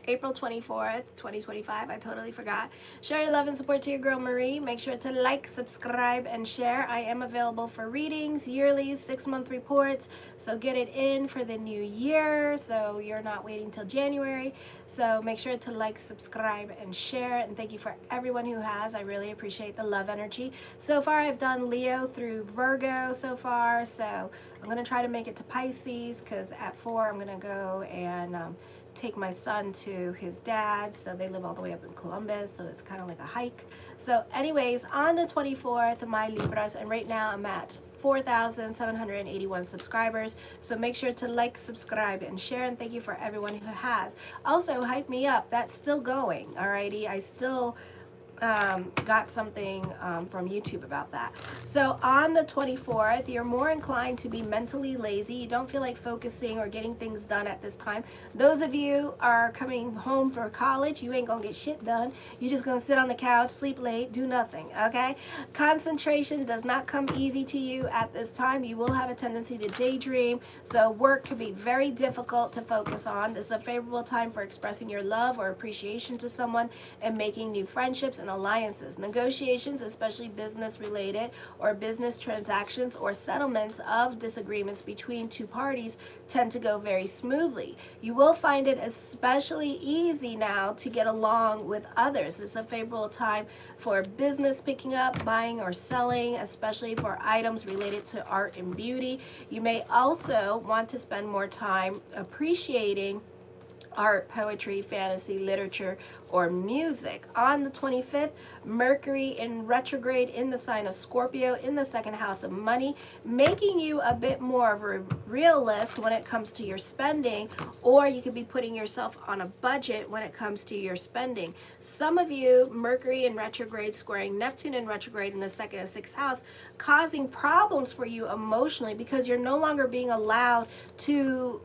April 24th, 2025. I totally forgot. Share your love and support to your girl Marie. Make sure to like, subscribe, and share. I am available for readings, yearlies, 6-month reports. So get it in for the new year so you're not waiting till January. So make sure to like, subscribe, and share. And thank you for everyone who has. I really appreciate the love energy. So far, I've done Leo through Virgo so far. So I'm going to try to make it to Pisces because at 4, I'm going to go and take my son to his dad. So they live all the way up in Columbus, so it's kind of like a hike. So anyways, on the 24th, my Libras, and right now I'm at 4,781 subscribers. So make sure to like, subscribe, and share. And thank you for everyone who has. Also, hype me up. That's still going. Alrighty. I still got something from YouTube about that. So on the 24th, you're more inclined to be mentally lazy. You don't feel like focusing or getting things done at this time. Those of you are coming home for college, you ain't gonna get shit done. You're just gonna sit on the couch, sleep late, do nothing, okay? Concentration does not come easy to you at this time. You will have a tendency to daydream, so work can be very difficult to focus on. This is a favorable time for expressing your love or appreciation to someone and making new friendships and alliances. Negotiations, especially business related or business transactions or settlements of disagreements between two parties, tend to go very smoothly. You will find it especially easy now to get along with others. This is a favorable time for business picking up, buying or selling, especially for items related to art and beauty. You may also want to spend more time appreciating art, poetry, fantasy, literature, or music. On the 25th, Mercury in retrograde in the sign of Scorpio in the second house of money, making you a bit more of a realist when it comes to your spending, or you could be putting yourself on a budget when it comes to your spending. Some of you, Mercury in retrograde squaring Neptune in retrograde in the second and sixth house, causing problems for you emotionally because you're no longer being allowed to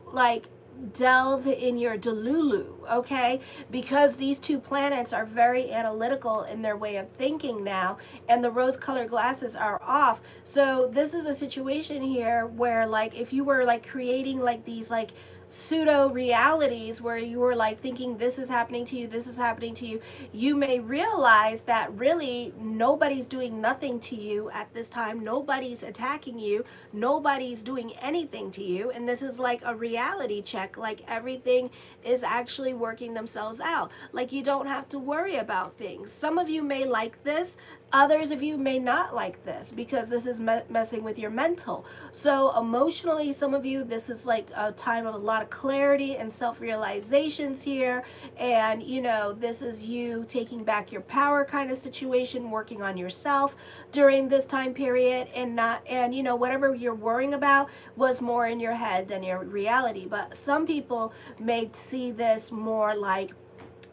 delve in your delulu, okay? Because these two planets are very analytical in their way of thinking now, and the rose-colored glasses are off. So this is a situation here where, like, if you were like creating like these like pseudo realities where you were like thinking this is happening to you, this is happening to you, you may realize that really nobody's doing nothing to you at this time. Nobody's attacking you, nobody's doing anything to you, and this is like a reality check. Like everything is actually working themselves out. Like you don't have to worry about things. Some of you may like this, others of you may not like this because this is messing with your mental. So emotionally, some of you, this is like a time of a lot of clarity and self-realizations here, and you know, this is you taking back your power kind of situation, working on yourself during this time period, and you know, whatever you're worrying about was more in your head than your reality. But some people may see this more like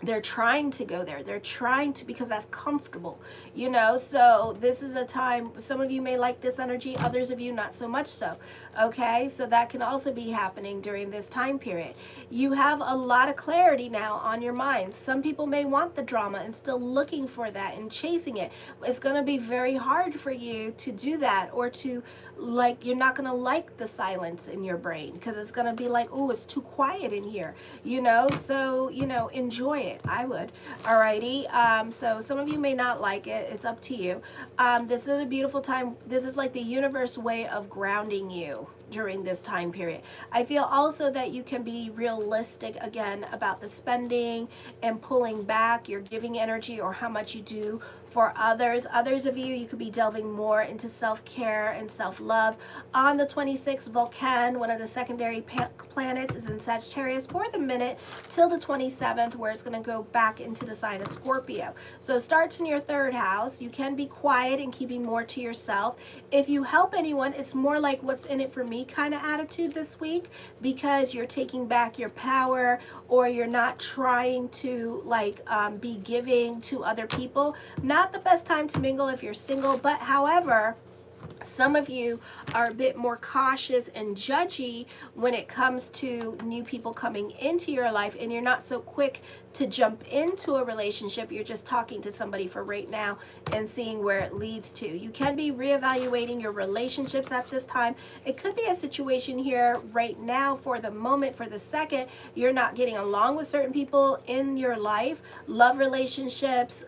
they're trying to go there. They're trying to, because that's comfortable, you know. So this is a time, some of you may like this energy, others of you not so much so, okay? So that can also be happening during this time period. You have a lot of clarity now on your mind. Some people may want the drama and still looking for that and chasing it. It's going to be very hard for you to do that, or to like, you're not going to like the silence in your brain because it's going to be like, oh, it's too quiet in here, you know. So, you know, enjoy it. I would. Alrighty. So some of you may not like it. It's up to you. This is a beautiful time. This is like the universe way of grounding you during this time period. I feel also that you can be realistic again about the spending and pulling back your giving energy or how much you do for others. Others of you, you could be delving more into self-care and self-love. On the 26th, Vulcan, one of the secondary planets, is in Sagittarius for the minute till the 27th, where it's going to go back into the sign of Scorpio. So starts in your third house. You can be quiet and keeping more to yourself. If you help anyone, it's more like what's in it for me kind of attitude this week, because you're taking back your power, or you're not trying to like be giving to other people. Not the best time to mingle if you're single, but however, Some of you are a bit more cautious and judgy when it comes to new people coming into your life, and you're not so quick to jump into a relationship. You're just talking to somebody for right now and seeing where it leads to. You can be reevaluating your relationships at this time. It could be a situation here right now, for the moment, for the second, you're not getting along with certain people in your life, love relationships,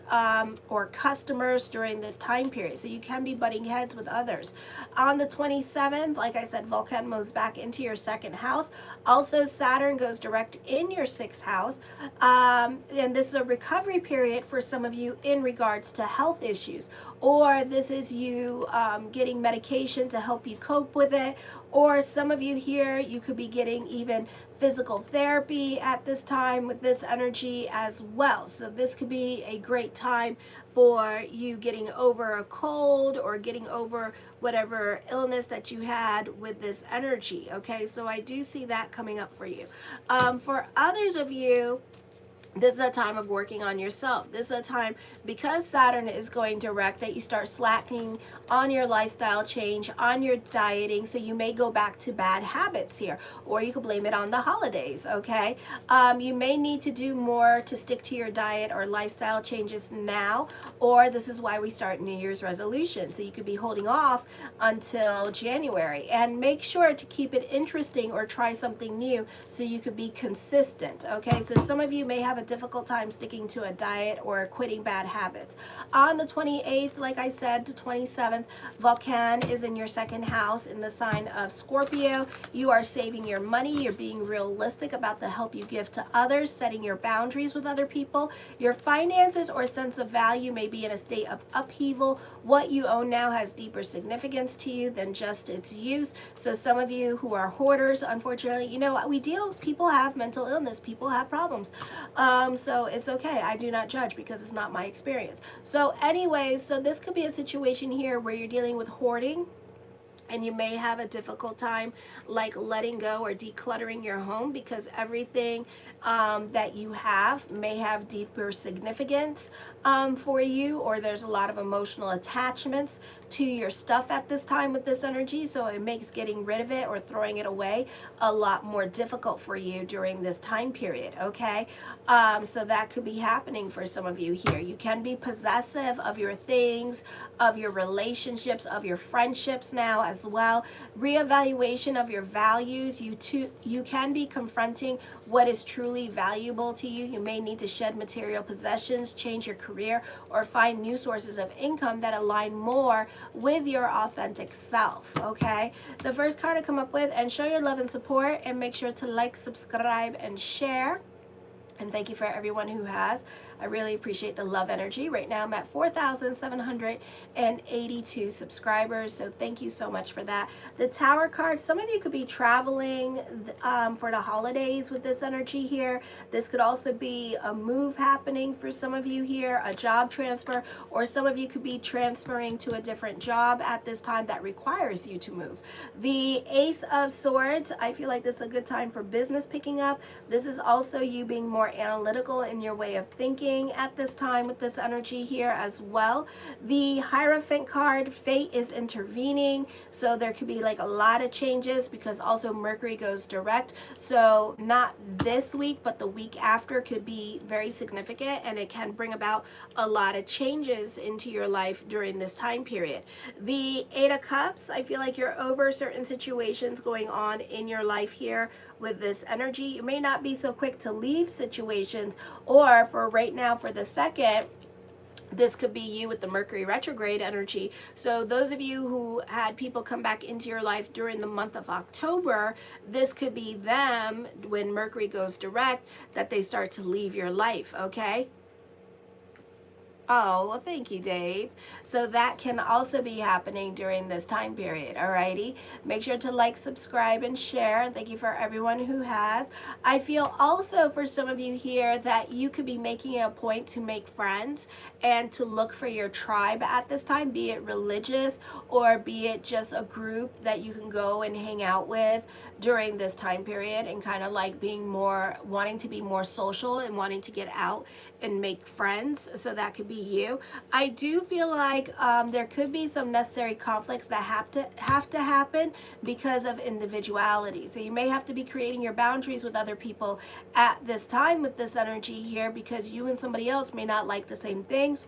or customers during this time period. So you can be butting heads with others. On the 27th, like I said, Vulcan moves back into your second house. Also, Saturn goes direct in your sixth house. And this is a recovery period for some of you in regards to health issues, or this is you getting medication to help you cope with it, or some of you here, you could be getting even physical therapy at this time with this energy as well. So this could be a great time for you getting over a cold or getting over whatever illness that you had with this energy. Okay, so I do see that coming up for you. For others of you, this is a time of working on yourself. This is a time, because Saturn is going direct, that you start slacking on your lifestyle change, on your dieting. So you may go back to bad habits here, or you could blame it on the holidays, okay? You may need to do more to stick to your diet or lifestyle changes now, or this is why we start New Year's resolution. So you could be holding off until January, and make sure to keep it interesting or try something new so you could be consistent, okay? So some of you may have a difficult time sticking to a diet or quitting bad habits. On the 28th, like I said, to 27th, Vulcan is in your second house in the sign of Scorpio. You are saving your money. You're being realistic about the help you give to others, setting your boundaries with other people. Your finances or sense of value may be in a state of upheaval. What you own now has deeper significance to you than just its use. So some of you who are hoarders, unfortunately, you know, people have mental illness, people have problems. So it's okay. I do not judge because it's not my experience. So anyways, so this could be a situation here where you're dealing with hoarding, and you may have a difficult time like letting go or decluttering your home, because everything that you have may have deeper significance for you, or there's a lot of emotional attachments to your stuff at this time with this energy. So it makes getting rid of it or throwing it away a lot more difficult for you during this time period, okay? So that could be happening for some of you here. You can be possessive of your things, of your relationships, of your friendships now as well. Reevaluation of your values. You can be confronting what is truly valuable to you. You may need to shed material possessions, change your career, or find new sources of income that align more with your authentic self, okay? The first card to come up with, and show your love and support, and make sure to like, subscribe, and share. And thank you for everyone who has. I really appreciate the love energy. Right now I'm at 4,782 subscribers, so thank you so much for that. The Tower card, some of you could be traveling for the holidays with this energy here. This could also be a move happening for some of you here, a job transfer, or some of you could be transferring to a different job at this time that requires you to move. The Ace of Swords, I feel like this is a good time for business picking up. This is also you being more analytical in your way of thinking at this time with this energy here as well. The Hierophant card, fate is intervening, so there could be like a lot of changes, because also Mercury goes direct. So not this week, but the week after could be very significant, and it can bring about a lot of changes into your life during this time period. The Eight of Cups, I feel like you're over certain situations going on in your life here with this energy. You may not be so quick to leave situations, or for right now, for the second, this could be you with the Mercury retrograde energy. So those of you who had people come back into your life during the month of October, this could be them when Mercury goes direct, that they start to leave your life, okay? Oh, well, thank you, Dave. So that can also be happening during this time period, alrighty? Make sure to like, subscribe, and share. Thank you for everyone who has. I feel also for some of you here that you could be making it a point to make friends and to look for your tribe at this time, be it religious or be it just a group that you can go and hang out with during this time period, and kind of like being more, wanting to be more social and wanting to get out and make friends. So that could be you. I do feel like there could be some necessary conflicts that have to happen because of individuality. So you may have to be creating your boundaries with other people at this time with this energy here, because you and somebody else may not like the same things,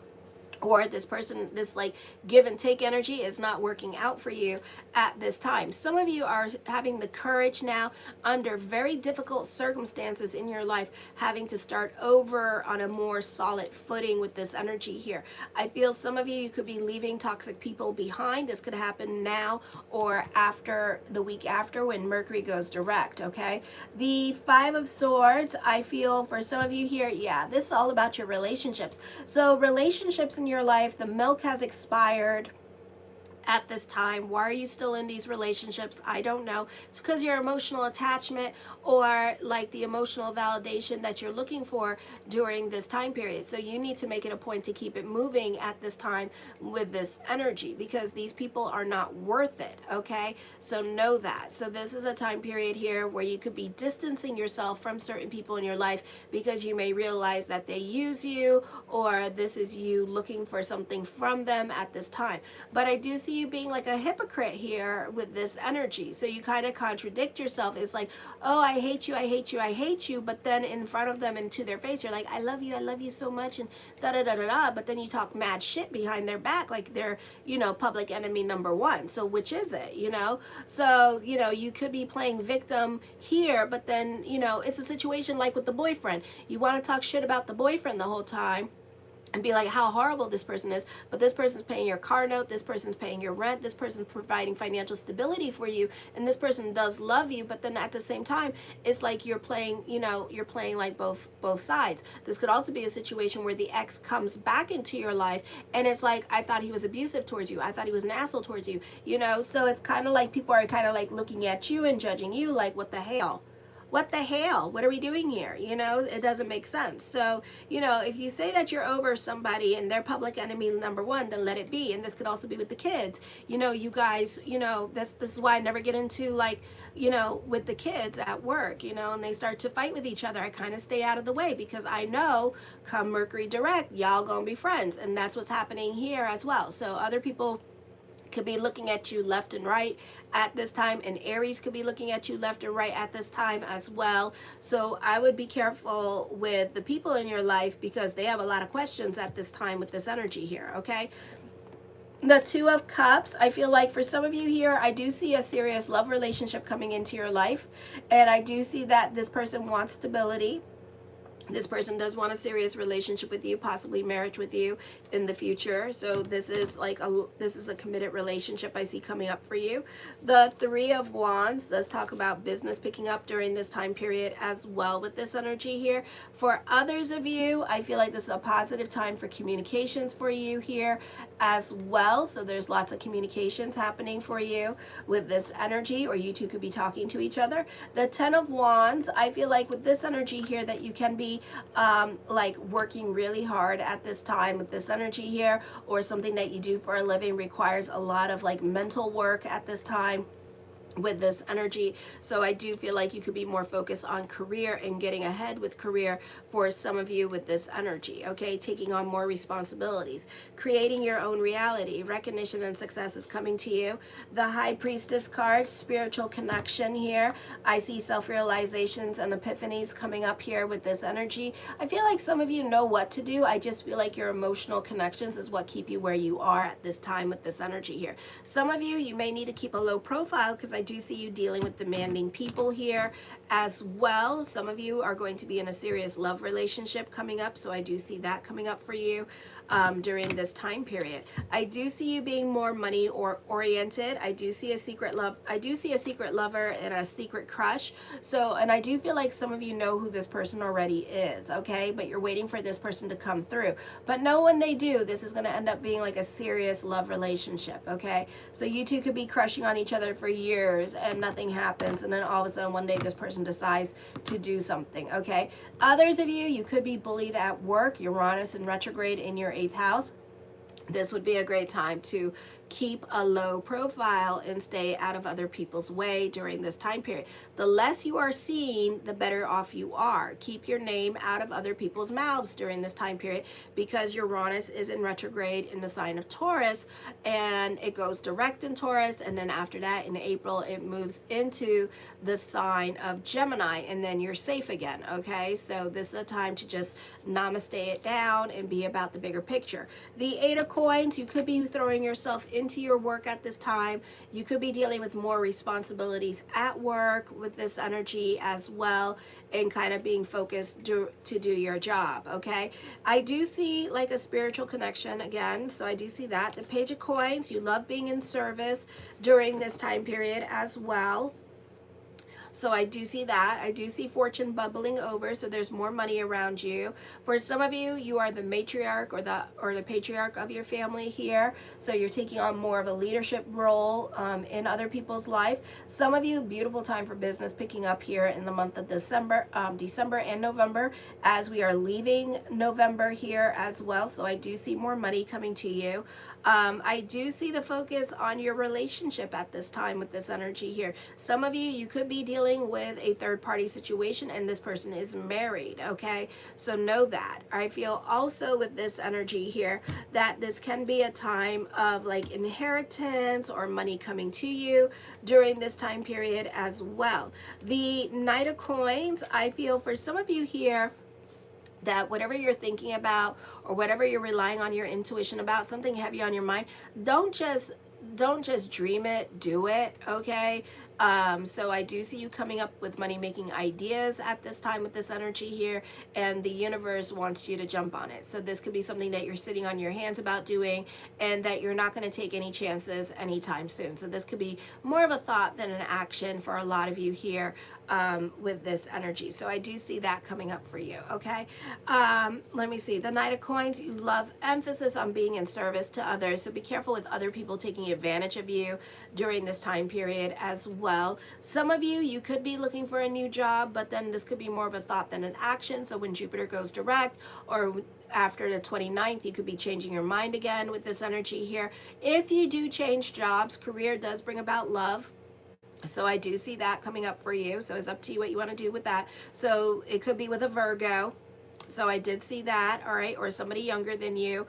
or this person, this like give and take energy is not working out for you at this time. Some of you are having the courage now, under very difficult circumstances in your life, having to start over on a more solid footing with this energy here. I feel some of you could be leaving toxic people behind. This could happen now or after the week after, when Mercury goes direct, okay? The Five of Swords, I feel for some of you here, yeah, this is all about your relationships. So relationships in your life, the milk has expired at this time. Why are you still in these relationships? I don't know. It's because your emotional attachment, or like the emotional validation that you're looking for during this time period. So you need to make it a point to keep it moving at this time with this energy, because these people are not worth it, okay? So know that. So this is a time period here where you could be distancing yourself from certain people in your life, because you may realize that they use you, or this is you looking for something from them at this time. But I do see you being like a hypocrite here with this energy. So you kind of contradict yourself. It's like, oh, I hate you, I hate you, I hate you. But then in front of them and to their face, you're like, I love you so much, and da da da da da. But then you talk mad shit behind their back, like they're, you know, public enemy number one. So which is it, you know? So, you know, you could be playing victim here, but then, you know, it's a situation like with the boyfriend. You want to talk shit about the boyfriend the whole time and be like how horrible this person is, but this person's paying your car note, this person's paying your rent, this person's providing financial stability for you, and this person does love you. But then at the same time, it's like you're playing, you know, you're playing like both sides. This could also be a situation where the ex comes back into your life, and it's like, I thought he was abusive towards you, I thought he was an asshole towards you, you know? So it's kind of like people are kind of like looking at you and judging you like, what the hell? What the hell? What are we doing here? You know, it doesn't make sense. So, you know, if you say that you're over somebody and they're public enemy number one, then let it be. And this could also be with the kids. You know, you guys, you know, this is why I never get into like, you know, with the kids at work, you know, and they start to fight with each other. I kind of stay out of the way, because I know come Mercury direct, y'all gonna be friends. And that's what's happening here as well. So other people could be looking at you left and right at this time, and Aries could be looking at you left and right at this time as well. So I would be careful with the people in your life, because they have a lot of questions at this time with this energy here, okay? The Two of Cups, I feel like for some of you here, I do see a serious love relationship coming into your life, and I do see that this person wants stability. This person does want a serious relationship with you, possibly marriage with you in the future. So this is like this is a committed relationship I see coming up for you. The Three of Wands does talk about business picking up during this time period as well with this energy here. For others of you, I feel like this is a positive time for communications for you here as well. So there's lots of communications happening for you with this energy, or you two could be talking to each other. The Ten of Wands, I feel like with this energy here that you can be like working really hard at this time with this energy here, or something that you do for a living requires a lot of like mental work at this time with this energy. So I do feel like you could be more focused on career and getting ahead with career for some of you with this energy, okay? Taking on more responsibilities, creating your own reality. Recognition and success is coming to you. The High Priestess card, spiritual connection here. I see self-realizations and epiphanies coming up here with this energy. I feel like some of you know what to do. I just feel like your emotional connections is what keep you where you are at this time with this energy here. Some of you may need to keep a low profile, because I do see you dealing with demanding people here as well. Some of you are going to be in a serious love relationship coming up, so I do see that coming up for you during this time period. I do see you being more money or oriented. I do see a secret love. I do see a secret lover and a secret crush. So, and I do feel like some of you know who this person already is, okay? But you're waiting for this person to come through. But know when they do, this is going to end up being like a serious love relationship, okay? So you two could be crushing on each other for years and nothing happens, and then all of a sudden one day this person decides to do something, okay? Others of you, you could be bullied at work. Uranus in retrograde in your 8th house. This would be a great time to keep a low profile and stay out of other people's way during this time period. The less you are seen, the better off you are. Keep your name out of other people's mouths during this time period, because Uranus is in retrograde in the sign of Taurus, and it goes direct in Taurus, and then after that in April it moves into the sign of Gemini, and then you're safe again. Okay, so this is a time to just namaste it down and be about the bigger picture. The Eight of Coins, you could be throwing yourself into your work at this time. You could be dealing with more responsibilities at work with this energy as well, and kind of being focused to do your job. Okay, I do see like a spiritual connection again, so I do see that. The Page of Coins, you love being in service during this time period as well. So I do see that. I do see fortune bubbling over, so there's more money around you. For some of you, you are the matriarch or the patriarch of your family here, so you're taking on more of a leadership role in other people's life. Some of you, beautiful time for business picking up here in the month of December and November, as we are leaving November here as well. So I do see more money coming to you. I do see the focus on your relationship at this time with this energy here. Some of you could be dealing with a third-party situation, and this person is married. Okay, so know that. I feel also with this energy here that this can be a time of like inheritance or money coming to you during this time period as well. The Knight of Coins, I feel for some of you here that whatever you're thinking about or whatever you're relying on your intuition about, something heavy on your mind, don't just dream it, do it. Okay, so I do see you coming up with money making ideas at this time with this energy here, and the universe wants you to jump on it. So this could be something that you're sitting on your hands about doing, and that you're not going to take any chances anytime soon. So this could be more of a thought than an action for a lot of you here with this energy. So I do see that coming up for you. Okay, let me see. The Knight of Coins, you love emphasis on being in service to others, so be careful with other people taking advantage of you during this time period as well. Some of you could be looking for a new job, but then this could be more of a thought than an action. So when Jupiter goes direct, or after the 29th, you could be changing your mind again with this energy here. If you do change jobs, career does bring about love. So I do see that coming up for you. So it's up to you what you want to do with that. So it could be with a Virgo. So I did see that, all right, or somebody younger than you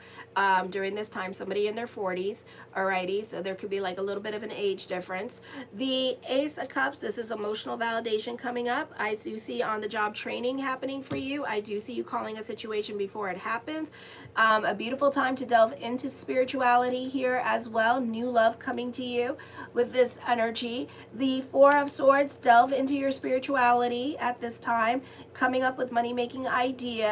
during this time, somebody in their 40s, alrighty, so there could be like a little bit of an age difference. The Ace of Cups, this is emotional validation coming up. I do see on the job training happening for you. I do see you calling a situation before it happens. A beautiful time to delve into spirituality here as well. New love coming to you with this energy. The Four of Swords, delve into your spirituality at this time, coming up with money-making ideas.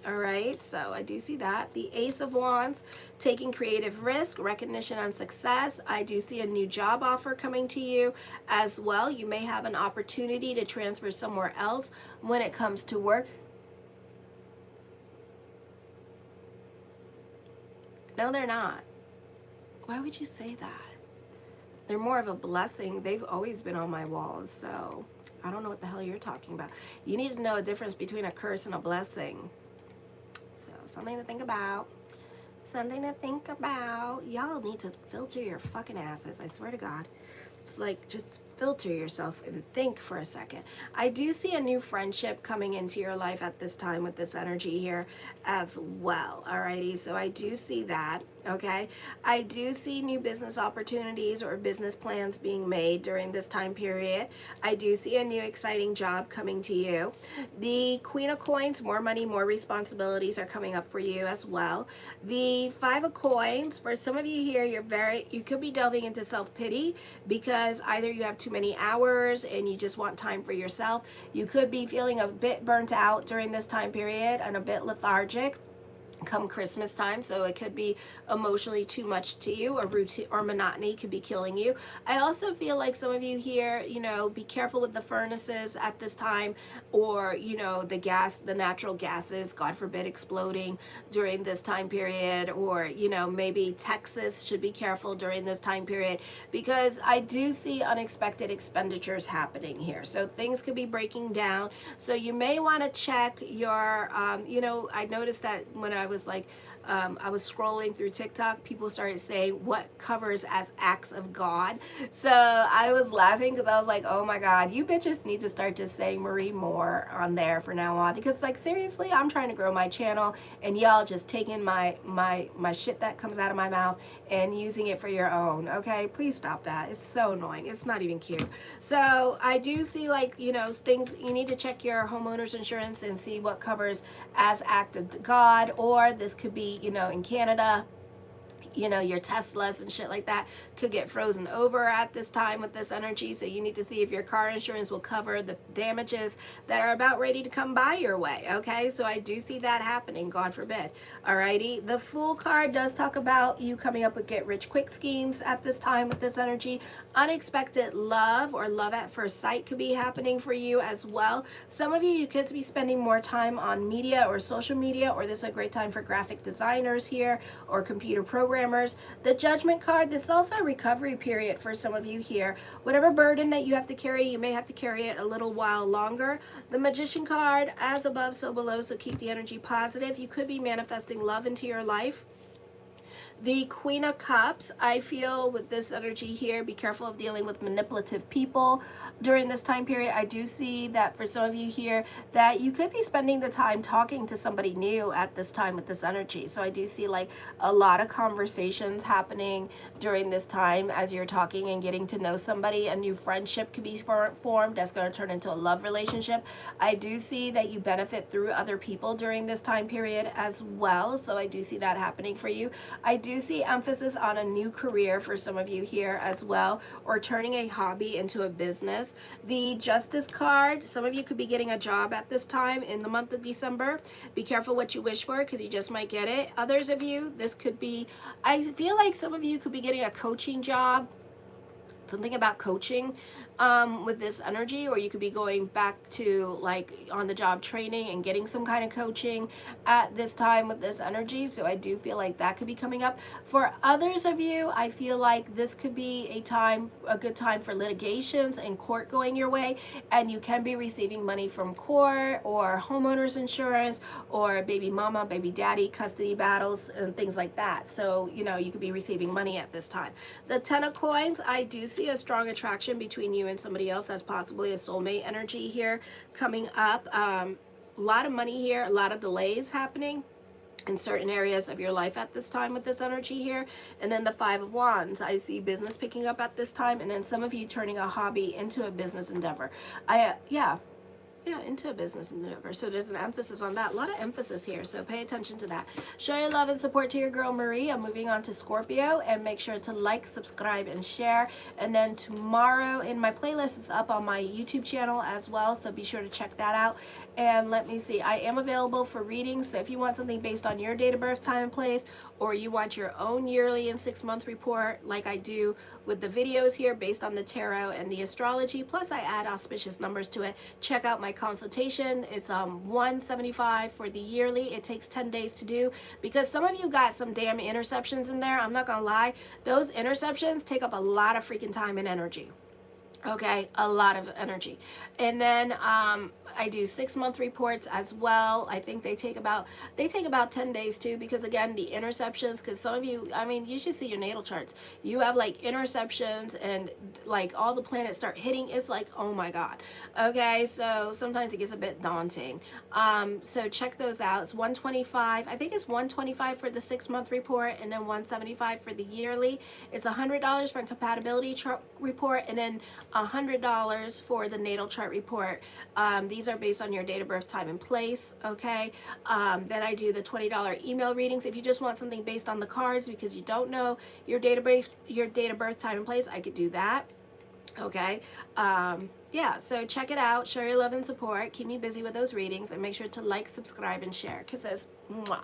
All right, so I do see that. The Ace of Wands, taking creative risk, recognition and success. I do see a new job offer coming to you as well. You may have an opportunity to transfer somewhere else when it comes to work. No, they're not. Why would you say that? They're more of a blessing. They've always been on my walls, so I don't know what the hell you're talking about. You need to know a difference between a curse and a blessing. So something to think about. Something to think about. Y'all need to filter your fucking asses. I swear to God. It's like, just filter yourself and think for a second. I do see a new friendship coming into your life at this time with this energy here as well. Alrighty, so I do see that. Okay, I do see new business opportunities or business plans being made during this time period. I do see a new exciting job coming to you. The Queen of Coins, more money, more responsibilities are coming up for you as well. The Five of Coins, for some of you here, you could be delving into self-pity because either you have too many hours and you just want time for yourself. You could be feeling a bit burnt out during this time period and a bit lethargic come Christmas time, so it could be emotionally too much to you, or routine or monotony could be killing you. I also feel like some of you here, be careful with the furnaces at this time, or the natural gases, God forbid, exploding during this time period, or maybe Texas should be careful during this time period, because I do see unexpected expenditures happening here, so things could be breaking down. So you may want to check your I noticed that when I was like I was scrolling through TikTok, people started saying what covers as acts of God. So I was laughing because I was like, oh my God, you bitches need to start just saying Marie Moore on there for now on, because like seriously, I'm trying to grow my channel and y'all just taking my shit that comes out of my mouth and using it for your own. Okay, please stop that. It's so annoying. It's not even cute. So I do see, like, you know, things you need to check your homeowner's insurance and see what covers as act of God, or this could be, you know, in Canada, you know, your Teslas and shit like that could get frozen over at this time with this energy. So you need to see if your car insurance will cover the damages that are about ready to come by your way. Okay, so I do see that happening, God forbid. Alrighty, the Fool card does talk about you coming up with get rich quick schemes at this time with this energy. Unexpected love or love at first sight could be happening for you as well. Some of you could be spending more time on media or social media, or this is a great time for graphic designers here or computer programmers. The Judgment card, this is also a recovery period for some of you here. Whatever burden that you have to carry, you may have to carry it a little while longer. The Magician card, as above, so below, so keep the energy positive. You could be manifesting love into your life. The Queen of Cups, I feel with this energy here, be careful of dealing with manipulative people during this time period. I do see that for some of you here that you could be spending the time talking to somebody new at this time with this energy. So I do see like a lot of conversations happening during this time as you're talking and getting to know somebody. A new friendship could be formed that's going to turn into a love relationship. I do see that you benefit through other people during this time period as well. So I do see that happening for you. I do see emphasis on a new career for some of you here as well, or turning a hobby into a business. The Justice card, some of you could be getting a job at this time in the month of December. Be careful what you wish for, because you just might get it. Others of you, this could be, I feel like some of you could be getting a coaching job, something about coaching with this energy, or you could be going back to like on the job training and getting some kind of coaching at this time with this energy. So I do feel like that could be coming up. For others of you, I feel like this could be a good time for litigations and court going your way, and you can be receiving money from court or homeowners insurance or baby mama, baby daddy, custody battles and things like that. So, you know, you could be receiving money at this time. The Ten of Coins, I do see a strong attraction between you and somebody else. That's possibly a soulmate energy here coming up. A lot of money here, a lot of delays happening in certain areas of your life at this time with this energy here. And then the Five of Wands, I see business picking up at this time, and then some of you turning a hobby into a business endeavor. Into a business endeavor. So there's an emphasis on that. A lot of emphasis here. So pay attention to that. Show your love and support to your girl Marie. I'm moving on to Scorpio, and make sure to like, subscribe, and share. And then tomorrow in my playlist, it's up on my YouTube channel as well. So be sure to check that out. And let me see, I am available for readings. So if you want something based on your date of birth, time, and place, or you want your own yearly and 6-month report, like I do with the videos here based on the tarot and the astrology, plus I add auspicious numbers to it, check out my consultation. It's $175 for the yearly. It takes 10 days to do, because some of you got some damn interceptions in there. I'm not gonna lie, those interceptions take up a lot of freaking time and energy. Okay, a lot of energy. And then I do 6-month reports as well. I think they take about 10 days too, because again, the interceptions, because some of you, I mean, you should see your natal charts. You have like interceptions and like all the planets start hitting. It's like, oh my God. Okay, so sometimes it gets a bit daunting. So check those out. It's $125. I think it's $125 for the 6-month report, and then $175 for the yearly. It's $100 for a compatibility chart report, and then $100 for the natal chart report. These are based on your date of birth, time, and place. Okay. Then I do the $20 email readings. If you just want something based on the cards because you don't know your date of birth, time, and place, I could do that. Okay. Yeah, so check it out. Show your love and support. Keep me busy with those readings, and make sure to like, subscribe, and share. Kisses. Mwah.